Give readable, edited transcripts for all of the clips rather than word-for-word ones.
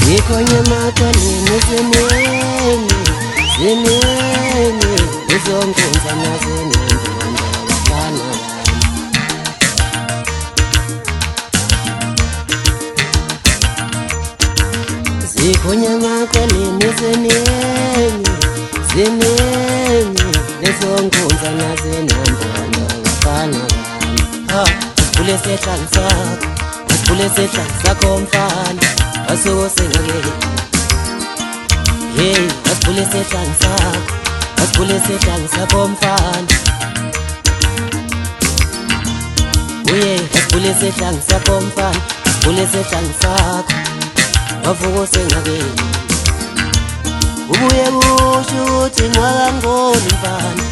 Zikhona makhoneni zinini uzongenza nazenandonda bafana Zikhona makhoneni zinini lezongenza nazenandonda bafana Usibule sehlali sakho mfana Wasuko sengake Hey, wasibule sehlali sakho mfana Uye, wasibule sehlali sakho mfana Wasibule sehlali sakho Wavuko sengake Ubuye kusho ukuthi ngwakangoni mfana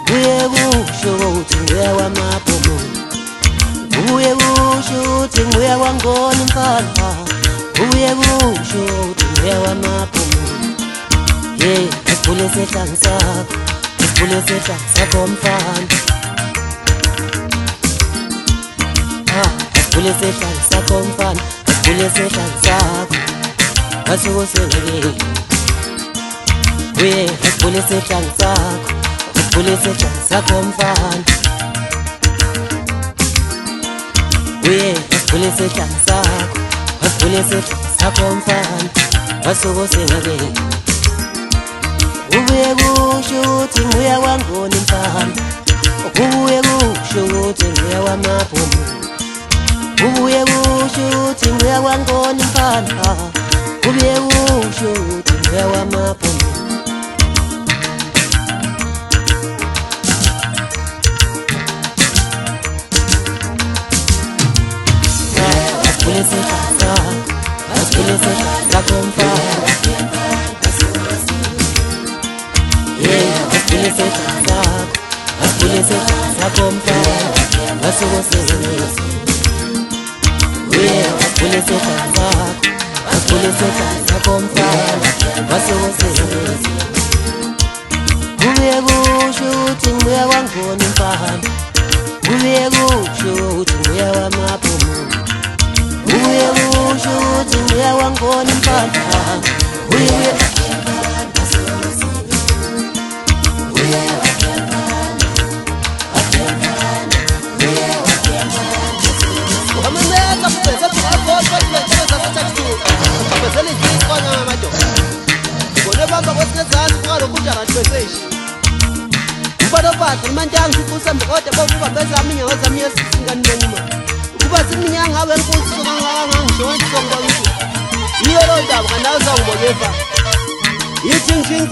Ubuye kusho ukuthi nguya wamabhomo Ubuye kusho ukuthi nguya kwangoni mfana Ubuye kusho ukuthi nguya wamabhomo Hey, wasibule sehlali sakho mfana Wasibule sehlali sakho mfana Wasibule sehlali sakho Wasuko sengake Uye, wasibule sehlali sakho mfana Uye, wasibule sehlali sakho mfana Wasuko sengake Ubuye kusho ukuthi nguya kwangoni mfana Ubuye kusho ukuthi nguya wamabhomo Ubuye kusho ukuthi nguya kwangoni mfana Ubuye kusho ukuthi nguya wamabhomo Wasibule sehlali sakho mfana Wasibule sehlali sakho mfana Wasuko sengake Wasibule sehlali sakho mfana Wasuko sengake Ubuye kusho ukuthi nguya kwangoni mfana Ubuye kusho ukuthi nguya wamabhomo Ubuye kusho ukuthi nguya kwangoni mfana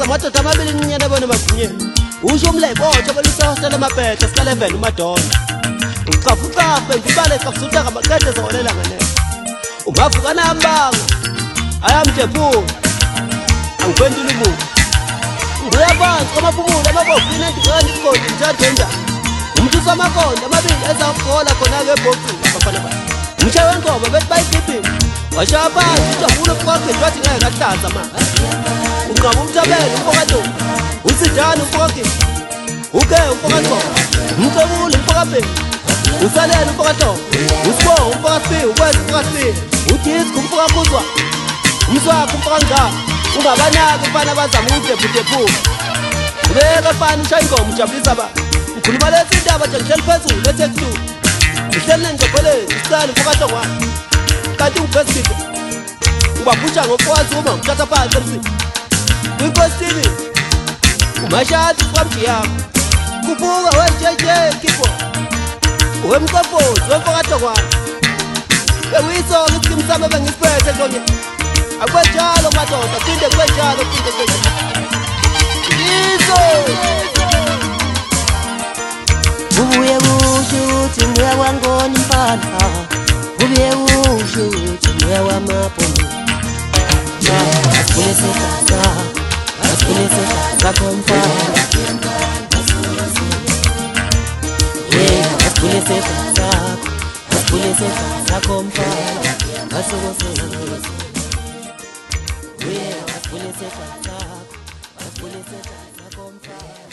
Madoda amabili ninyana bona bagunye usho umlayibotho belusahosela amabhethe sika11 umadona ucafucafe ngibale kakusutha ngamaqede zolela ngane ungavuka nambanga ayamjephula angiphendula umuntu nguyabanzi kwamabhumulo amabofini endigani igodi njadenda umuntu usamakonde amabili ezakhola khona ke ebhokini abafana ba umshaye wenkomo bethi bayibhibhini washaya phansi ujabule uqoqe nje ngeke kahlanza manje Ungaba umthabele umfokado usidana umfokake uke umfokado umcebule umfokabhe usalele umfokado usibo umfokasi ukwenza umfokasi udisco umfokakuzwa umswakho umfokanga ungabanaki mfana bazama ukudebhudebhuka ubeka mfana ushaya ingoma ujabulisa ba ukhuluma lezi indaba nje ngihleli phezulu lethekthu ngihleli ngijobhelezi isicala umfokado wami kanti ungibhesiphi ubabhusha ngokwazi uma ngithatha phansi emsini Kwinkosi umashadi kwamjiyam kubuka wejeje kipo wemqofozi wemfokado kwami bewuyisonga isikimsame bengisiphethe konke akwenjalo madoda phinde kwenjalo yiso Ubuye kusho ukuthi nguya kwangoni mfana Ubuye kusho ukuthi nguya wamabhomo Wasibule sehlali sakho mfana Wasibule sehlali sakho mfana Wasuko sengake Wasibule sehlali sakho mfana